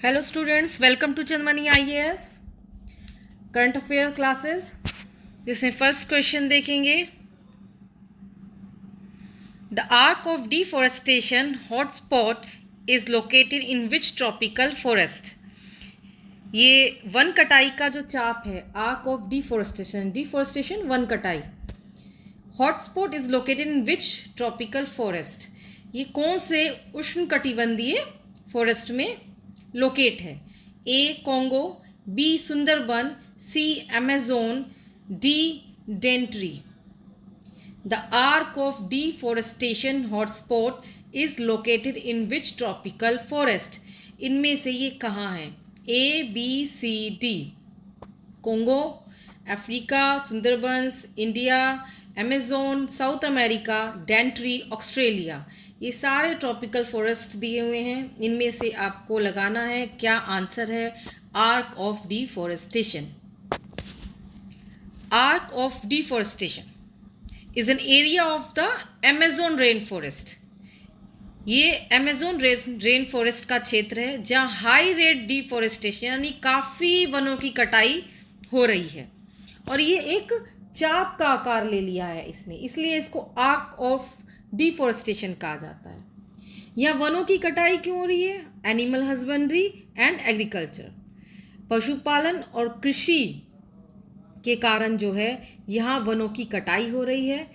Hello students, welcome to Chandmani IAS current affair classes, जिसमें first question देखेंगे। The arc of deforestation hotspot is located in which tropical forest. ये वन कटाई का जो चाप है, आर्क ऑफ डिफॉरेस्टेशन वन कटाई। Hotspot is located in which tropical forest, ये कौन से उष्णकटिबंधीय फॉरेस्ट में लोकेट है। A Congo, B Sundarban, C Amazon, D Daintree. The arc of deforestation hotspot is located in which tropical forest, इनमें से ये कहाँ है। A B C D. Congo, Africa, Sundarbans, India, Amazon, South America, Daintree, Australia. ये सारे tropical forest दिए हुए हैं, इनमें से आपको लगाना है क्या आंसर है arc of deforestation. Arc of deforestation is an area of the Amazon rain forest. ये अमेजोन रेन फॉरेस्ट का क्षेत्र है जहाँ हाई रेट डिफॉरेस्टेशन यानी काफ़ी वनों की कटाई हो रही है, और ये एक चाप का आकार ले लिया है इसने, इसलिए इसको आर्क ऑफ डिफॉरेस्टेशन कहा जाता है। यहाँ वनों की कटाई क्यों हो रही है? एनिमल हस्बेंड्री एंड एग्रीकल्चर, पशुपालन और कृषि के कारण जो है यहाँ वनों की कटाई हो रही है,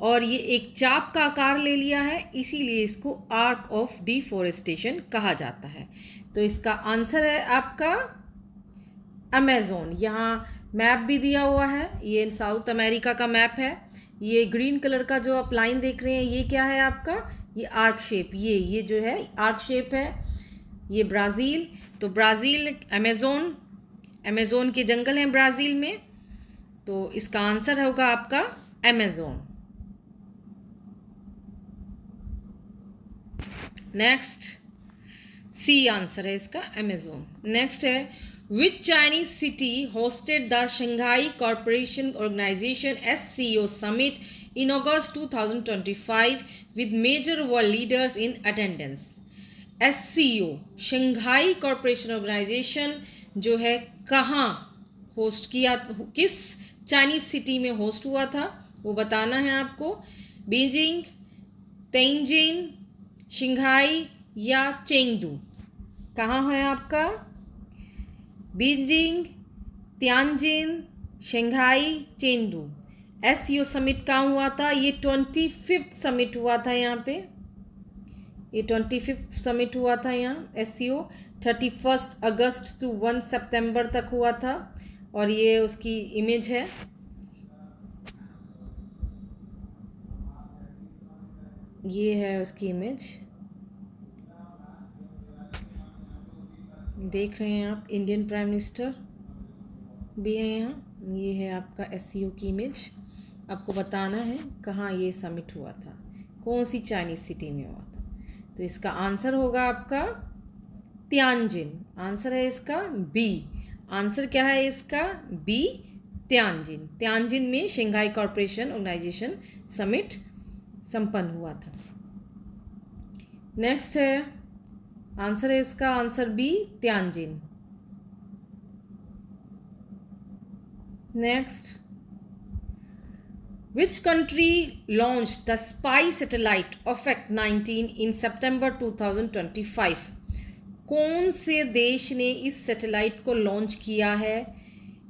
और ये एक चाप का आकार ले लिया है, इसीलिए इसको आर्क ऑफ डिफॉरेस्टेशन कहा जाता है। तो इसका आंसर है आपका अमेजोन। यहाँ मैप भी दिया हुआ है, ये साउथ अमेरिका का मैप है। ये ग्रीन कलर का जो आप लाइन देख रहे हैं, ये क्या है आपका? ये आर्क शेप, ये जो है आर्क शेप है। ये ब्राज़ील, तो ब्राज़ील अमेजोन के जंगल हैं ब्राज़ील में, तो इसका आंसर होगा आपका अमेजोन। नेक्स्ट सी आंसर है इसका, अमेजोन। नेक्स्ट है which Chinese city hosted the Shanghai corporation organisation SCO summit in August 2025 with major world leaders in attendance. SCO Shanghai corporation organisation जो है कहाँ होस्ट किया, किस चाइनीज सिटी में host हुआ था वो बताना है आपको। बीजिंग, तेंजिन, शंघाई या चेंगडू, कहाँ है आपका? Beijing, Tianjin, Shanghai, Chengdu. SCO summit कहाँ हुआ था? ये 25th समिट हुआ था यहाँ पे, ये 25th समिट हुआ था यहाँ SCO। 31 अगस्त टू 1 सितंबर तक हुआ था, और ये उसकी इमेज है। ये है उसकी इमेज, देख रहे हैं आप, इंडियन प्राइम मिनिस्टर भी है यहाँ। ये है आपका SCO की इमेज। आपको बताना है कहाँ ये समिट हुआ था, कौन सी चाइनीज सिटी में हुआ था। तो इसका आंसर होगा आपका तियानजिन। आंसर है इसका बी। आंसर क्या है इसका? B, Tianjin. तियानजिन में शंघाई कॉरपोरेशन ऑर्गेनाइजेशन समिट संपन्न हुआ था। नेक्स्ट है आंसर है इसका, answer B, Tianjin. Next, which country launch the spy satellite OFAC 19 in September 2025। कौन से देश ने इस सैटेलाइट को लॉन्च किया है?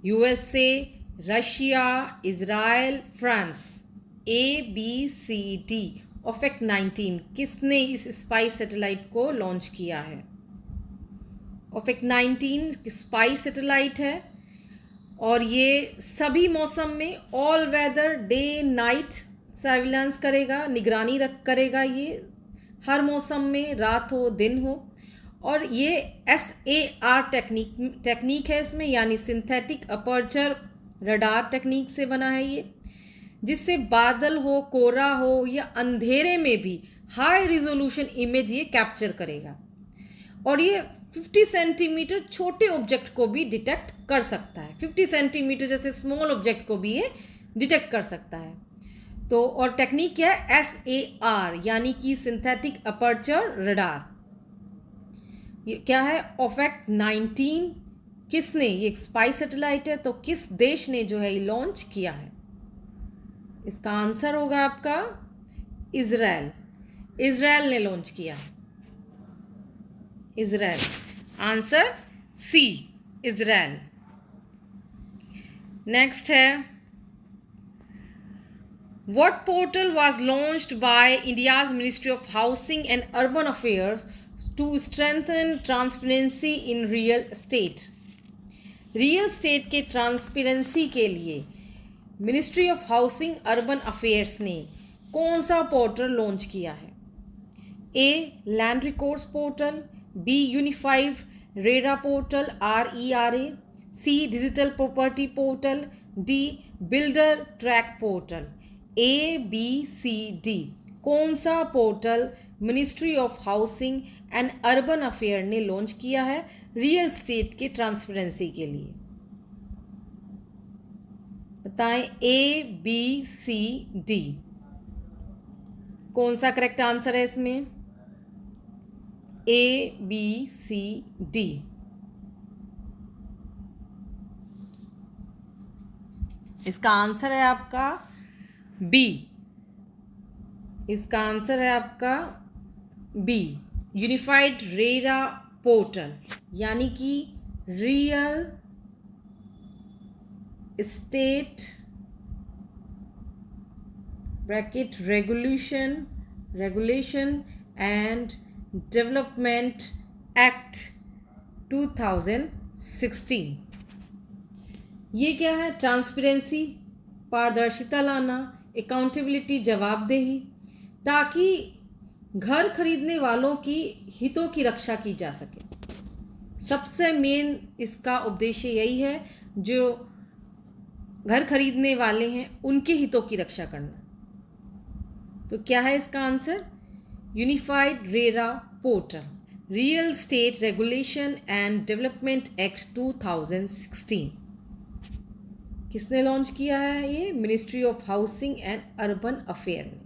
USA, Russia, Israel, France. ABCD। OFAC 19 किसने इस स्पाई सैटेलाइट को लॉन्च किया है? OFAC 19 स्पाई सैटेलाइट है, और ये सभी मौसम में all weather day night surveillance करेगा, निगरानी करेगा। ये हर मौसम में, रात हो दिन हो, और ये SAR टेक्निक है इसमें, यानी सिंथेटिक अपर्चर रडार टेक्निक से बना है ये, जिससे बादल हो, कोहरा हो या अंधेरे में भी हाई रिजोल्यूशन इमेज ये कैप्चर करेगा, और ये 50 सेंटीमीटर छोटे ऑब्जेक्ट को भी डिटेक्ट कर सकता है। 50 सेंटीमीटर जैसे स्मॉल ऑब्जेक्ट को भी ये डिटेक्ट कर सकता है। तो और टेक्निक क्या है? SAR यानी कि सिंथेटिक अपर्चर रडार। ये क्या है, OFAC 19 किसने, ये एक स्पाई सैटेलाइट है, तो किस देश ने जो है ये लॉन्च किया है? इसका आंसर होगा आपका इजराइल। इजराइल ने लॉन्च किया है, Israel. Answer C, Israel. Next है, What portal was launched by India's Ministry of Housing and Urban Affairs to strengthen transparency in real estate? Real estate के ट्रांसपेरेंसी के लिए ministry of housing urban affairs ने कौन सा portal launch किया है? A, land records portal, B, unified RERA portal RERA, C, digital property portal, D, builder track portal. ABCD कौन सा portal ministry of housing and urban affair ने launch किया है रियल स्टेट के ट्रांसपेरेंसी के लिए? बताएं, ABCD कौन सा करेक्ट आंसर है इसमें? ABCD। इसका आंसर है आपका बी। इसका आंसर है आपका बी, यूनिफाइड रेरा पोर्टल, यानी कि real estate bracket regulation and development act 2016। ये क्या है? ट्रांसपेरेंसी, पारदर्शिता लाना, अकाउंटेबिलिटी, जवाबदेही, ताकि घर खरीदने वालों की हितों की रक्षा की जा सके। सबसे मेन इसका उद्देश्य यही है, जो घर खरीदने वाले हैं उनके हितों की रक्षा करना। तो क्या है इसका answer? Unified RERA portal, real estate regulation and development act 2016। किसने लॉन्च किया है ये? Ministry of housing and urban affair ने।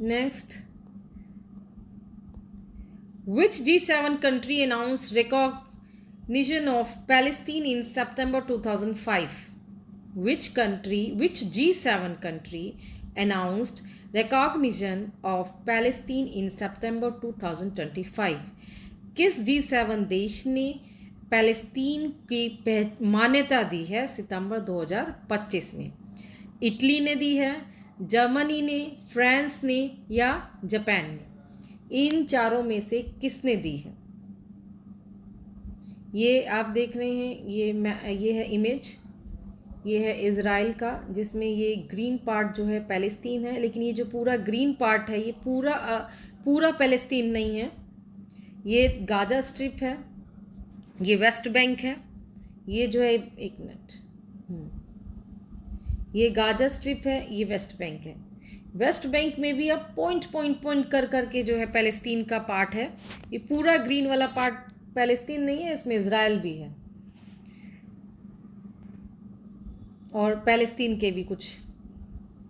Next, which G7 country announced recognition of Palestine in September 2005? Which G7 country announced recognition of Palestine in September 2025? किस G7 देश ने Palestine की मान्यता दी है सितंबर 2025 में? इटली ने दी है, जर्मनी ने, फ्रांस ने या जापान ने? इन चारों में से किसने दी है? ये आप देख रहे हैं, ये है इमेज, ये है इज़राइल का, जिसमें ये ग्रीन पार्ट जो है पैलेस्तीन है, लेकिन ये जो पूरा ग्रीन पार्ट है ये पूरा पैलेस्तीन नहीं है। ये गाजा स्ट्रिप है, ये वेस्ट बैंक है, ये जो है एक मिनट, ये गाजा स्ट्रिप है, ये वेस्ट बैंक है। वेस्ट बैंक में भी अब पॉइंट कर करके जो है पैलेस्तीन का पार्ट है। ये पूरा ग्रीन वाला पार्ट पैलेस्तीन नहीं है, इसमें इज़राइल भी है और पैलेस्तीन के भी कुछ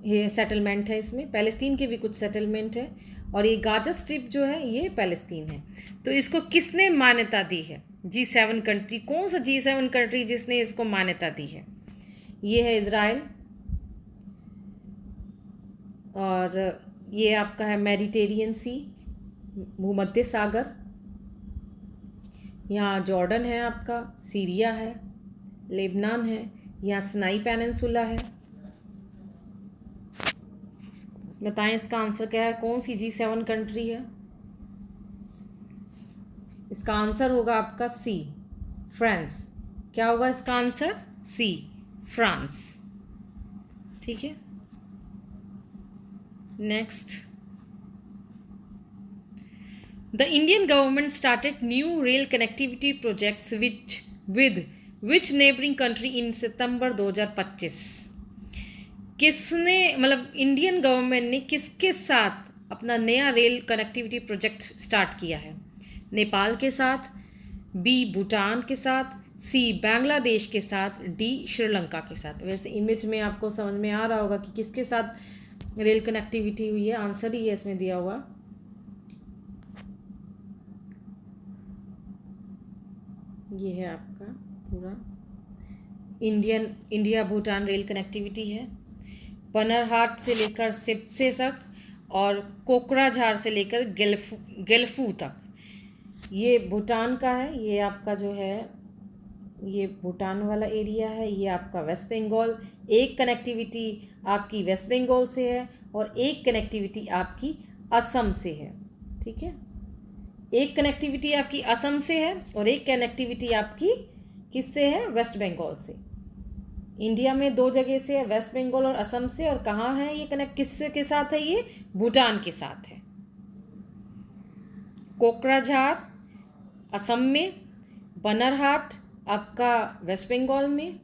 ये सेटलमेंट है, इसमें पैलेस्तीन के भी कुछ सेटलमेंट है, और ये गाजा स्ट्रिप जो है ये पैलेस्तीन है। तो इसको किसने मान्यता दी है? G7 कंट्री, कौन सा G7 कंट्री जिसने इसको मान्यता दी है? ये है इज़राइल, और ये आपका है मेडिटेरियन सी, भूमध्य सागर। यहाँ जॉर्डन है आपका, सीरिया है, लेबनान है, यहाँ सिनाई पेनिनसुला है। बताएं इसका आंसर क्या है? कौन सी G7 कंट्री है? इसका आंसर होगा आपका सी, फ्रांस। क्या होगा इसका आंसर? सी, फ्रांस। ठीक है। Next, the Indian government started new rail connectivity projects with which neighbouring country in September 2025? किसने, मतलब इंडियन गवर्नमेंट ने किसके साथ अपना नया रेल कनेक्टिविटी प्रोजेक्ट स्टार्ट किया है? नेपाल के साथ, बी भूटान के साथ, सी बांग्लादेश के साथ, डी श्रीलंका के साथ। वैसे इमेज में आपको समझ में आ रहा होगा कि किसके साथ रेल कनेक्टिविटी हुई है। आंसर ही है इसमें दिया हुआ, ये है आपका पूरा इंडिया भूटान रेल कनेक्टिविटी है। पनरहाट से लेकर सिपसे तक और कोकराझार से लेकर गेल्फू तक ये भूटान का है। ये आपका जो है ये भूटान वाला एरिया है। ये आपका वेस्ट बंगाल, एक कनेक्टिविटी आपकी वेस्ट बंगाल से है और एक कनेक्टिविटी आपकी असम से है। ठीक है, एक कनेक्टिविटी आपकी असम से है और एक कनेक्टिविटी आपकी किससे है? वेस्ट बंगाल से। इंडिया में दो जगह से है, वेस्ट बंगाल और असम से। और कहाँ है ये कनेक्ट, किससे के साथ है? ये भूटान के साथ है। कोकराझार असम में, बनरहाट आपका वेस्ट बंगाल में,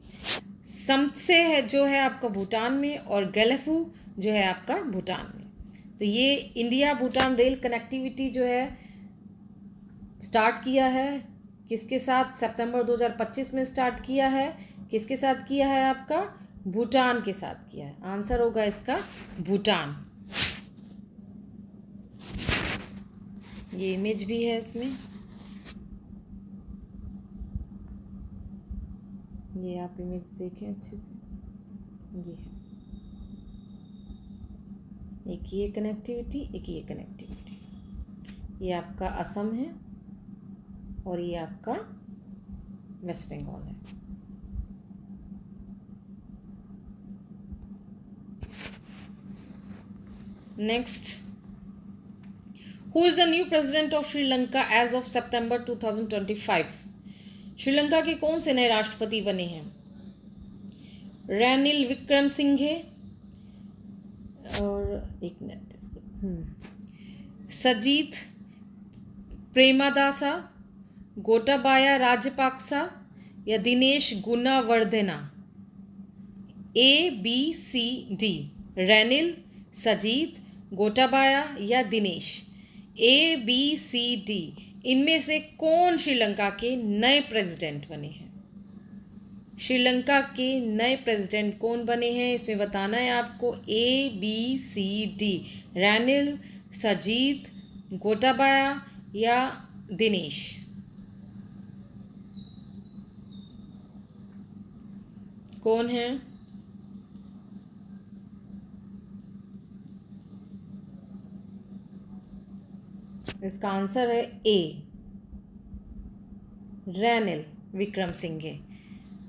समसे है जो है आपका भूटान में, और गेल्फू जो है आपका भूटान में। तो ये इंडिया भूटान रेल कनेक्टिविटी जो है स्टार्ट किया है किसके साथ? सितंबर 2025 में स्टार्ट किया है। किसके साथ किया है? आपका भूटान के साथ किया है। आंसर होगा इसका भूटान। ये इमेज भी है इसमें, ये आप इमेज देखें अच्छे से। ये है एक ये कनेक्टिविटी, एक ये कनेक्टिविटी। ये आपका असम है और ये आपका वेस्ट बंगाल है। Next, who is the new president of Sri Lanka as of September 2025? Sri Lanka के कौन से नए राष्ट्रपति बने हैं? रनिल विक्रमसिंघे और एक मिनट सजीत प्रेमादासा, गोटाबाया राजपाक्सा या Dinesh Gunawardena? A B C D, Ranil, Sajith, Gotabaya या Dinesh? A B C D, इनमें से कौन श्रीलंका के नए प्रेसिडेंट बने हैं? श्रीलंका के नए प्रेसिडेंट कौन बने हैं इसमें बताना है आपको। A B C D, Ranil, Sajith, Gotabaya या दिनेश? कौन है? इसका आंसर है ए, रनिल विक्रमसिंघे,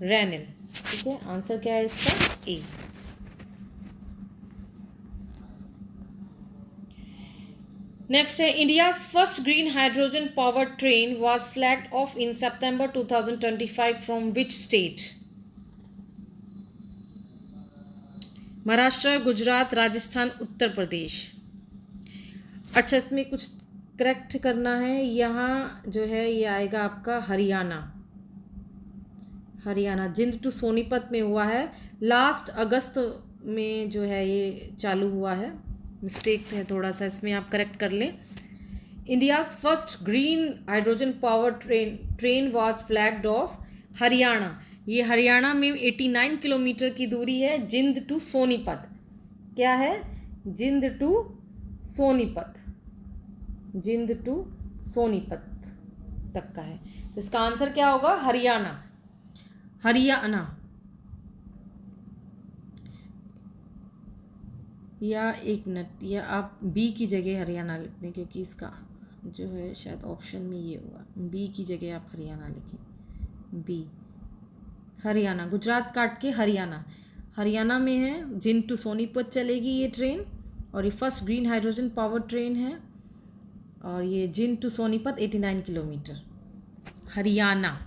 रनिल। ठीक है, आंसर क्या है इसका? ए। नेक्स्ट है, India's first green hydrogen power train was flagged off in September 2025 from which state? Maharashtra, Gujarat, Rajasthan, Uttar Pradesh. अच्छा, इसमें कुछ करेक्ट करना है। यहाँ जो है ये आएगा आपका हरियाणा। हरियाणा जिंद टू सोनीपत में हुआ है। लास्ट अगस्त में जो है ये चालू हुआ है। मिस्टेक है थोड़ा सा, इसमें आप करेक्ट कर लें। India's first green hydrogen power train was flagged of Haryana. ये हरियाणा में 89 किलोमीटर की दूरी है, जिंद टू सोनीपत। क्या है? जिंद to Sonipat, Jind to Sonipat तक का है। तो इसका आंसर क्या होगा? हरियाणा। हरियाणा या एक मिनट, या आप बी की जगह हरियाणा लिख दें, क्योंकि इसका जो है शायद ऑप्शन में ये होगा। बी की जगह आप हरियाणा लिखें। बी, हरियाणा। गुजरात काट के हरियाणा। हरियाणा में है, जिंद टू सोनीपत चलेगी ये ट्रेन, और ये first green hydrogen power train है। और ये जिंद to Sonipat 89 kilometre, Haryana.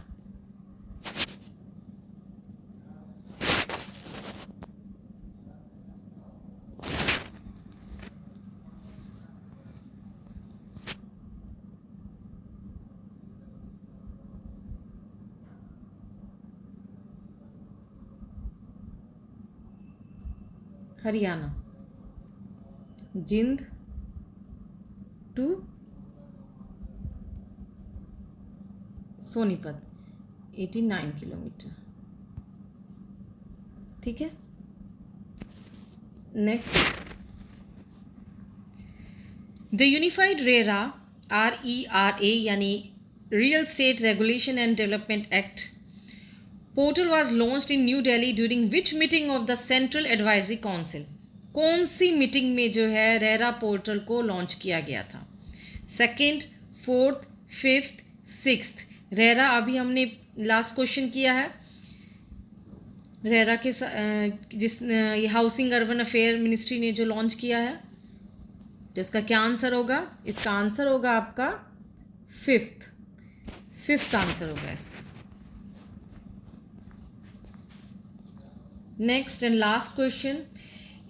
Haryana, Jind to Sonipat 89 kilometre. ठीक है, next, the unified RERA RERA यानी Real Estate Regulation and Development Act portal was launched in New Delhi during which meeting of the Central Advisory Council? कौन सी meeting में जो है RERA portal को launch किया गया था? 2nd, 4th, 5th, 6th. RERA अभी हमने लास्ट क्वेश्चन किया है रेरा के जिस ये हाउसिंग अर्बन अफेयर मिनिस्ट्री ने जो लॉन्च किया है, तो इसका क्या आंसर होगा? इसका आंसर होगा आपका 5th आंसर होगा इसका. Next and last question.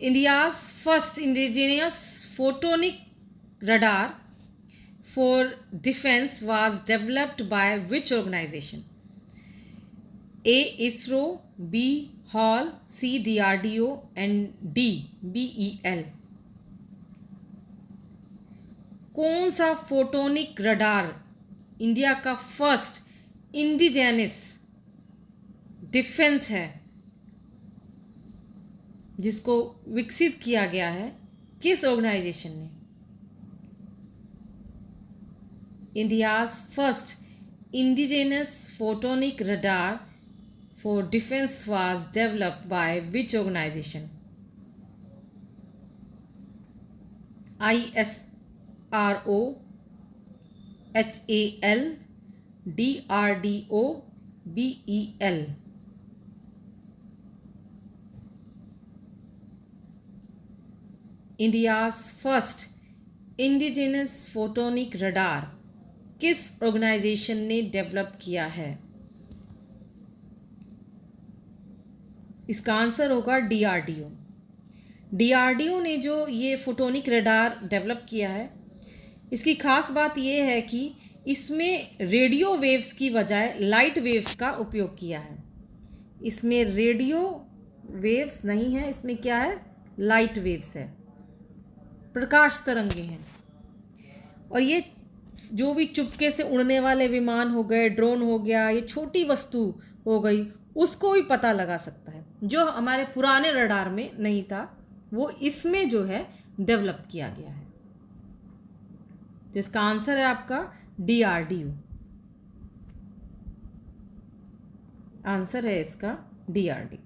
India's first indigenous photonic radar for defence was developed by which organisation? A. ISRO, B. HAL, C. DRDO and D. BEL. कौन सा फोटोनिक रडार इंडिया का first indigenous defence है जिसको विकसित किया गया है? किस ऑर्गेनाइजेशन ने? India's first indigenous photonic radar for defense was developed by which organization? ISRO, HAL, DRDO, BEL. India's first indigenous photonic radar किस ऑर्गेनाइजेशन ने डेवलप किया है? इसका आंसर होगा DRDO. DRDO ने जो ये फोटोनिक रडार डेवलप किया है, इसकी ख़ास बात ये है कि इसमें रेडियो वेव्स की बजाय लाइट वेव्स का उपयोग किया है. इसमें रेडियो वेव्स नहीं है, इसमें क्या है? लाइट वेव्स है, प्रकाश तरंगे हैं. और ये जो भी चुपके से उड़ने वाले विमान हो गए, ड्रोन हो गया, ये छोटी वस्तु हो गई, उसको भी पता लगा सकता है, जो हमारे पुराने रडार में नहीं था, वो इसमें जो है डेवलप किया गया है. तो इसका आंसर है आपका DRDO. आंसर है इसका DRDO.